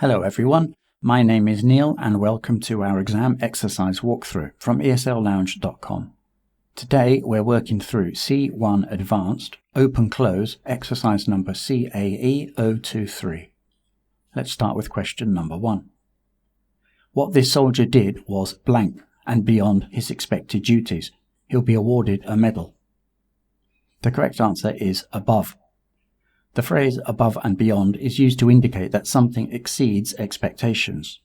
Hello everyone, my name is Neil and welcome to our exam exercise walkthrough from esl-lounge.com. Today we're working through C1 Advanced, Open Cloze, exercise number CAE023. Let's start with question number 1. What this soldier did was blank and beyond his expected duties. He'll be awarded a medal. The correct answer is above. The phrase above and beyond is used to indicate that something exceeds expectations.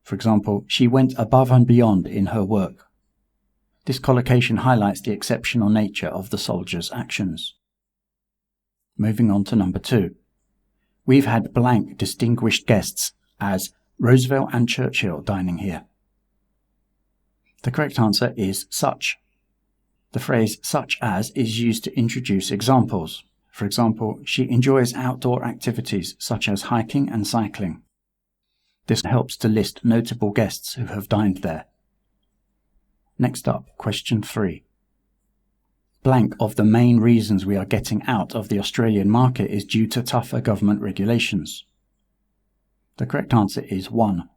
For example, she went above and beyond in her work. This collocation highlights the exceptional nature of the soldier's actions. Moving on to number 2. We've had blank distinguished guests as Roosevelt and Churchill dining here. The correct answer is such. The phrase such as is used to introduce examples. For example, she enjoys outdoor activities such as hiking and cycling. This helps to list notable guests who have dined there. Next up, question 3. Blank of the main reasons we are getting out of the Australian market is due to tougher government regulations. The correct answer is 1.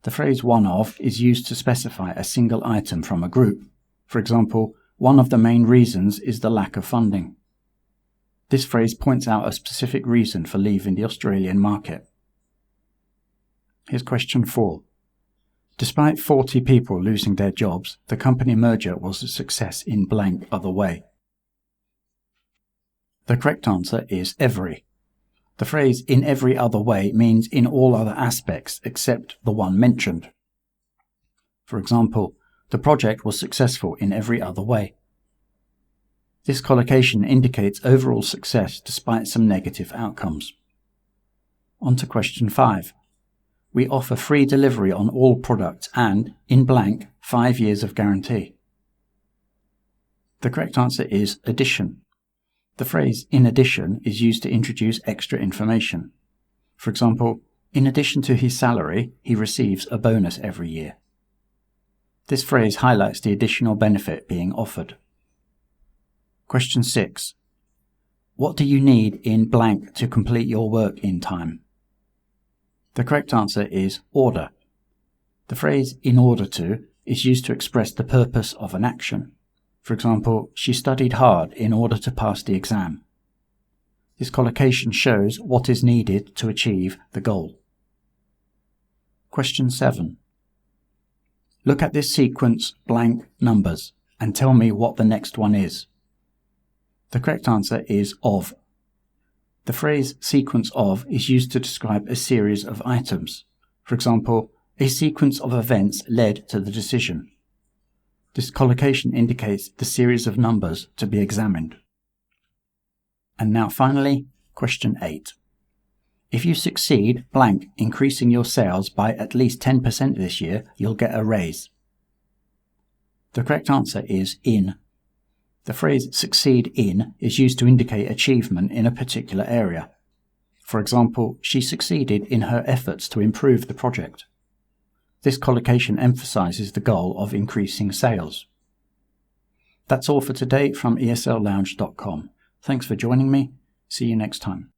The phrase one of is used to specify a single item from a group. For example, one of the main reasons is the lack of funding. This phrase points out a specific reason for leaving the Australian market. Here's question 4. Despite 40 people losing their jobs, the company merger was a success in blank other way. The correct answer is every. The phrase in every other way means in all other aspects except the one mentioned. For example, the project was successful in every other way. This collocation indicates overall success despite some negative outcomes. On to question 5. We offer free delivery on all products and, in blank, 5 years of guarantee. The correct answer is addition. The phrase in addition is used to introduce extra information. For example, in addition to his salary, he receives a bonus every year. This phrase highlights the additional benefit being offered. Question 6. What do you need in blank to complete your work in time? The correct answer is order. The phrase in order to is used to express the purpose of an action. For example, she studied hard in order to pass the exam. This collocation shows what is needed to achieve the goal. Question 7. Look at this sequence blank numbers and tell me what the next one is. The correct answer is of. The phrase sequence of is used to describe a series of items. For example, a sequence of events led to the decision. This collocation indicates the series of numbers to be examined. And now finally, question 8. If you succeed blank increasing your sales by at least 10% this year, you'll get a raise. The correct answer is in. The phrase succeed in is used to indicate achievement in a particular area. For example, she succeeded in her efforts to improve the project. This collocation emphasizes the goal of increasing sales. That's all for today from esl-lounge.com. Thanks for joining me. See you next time.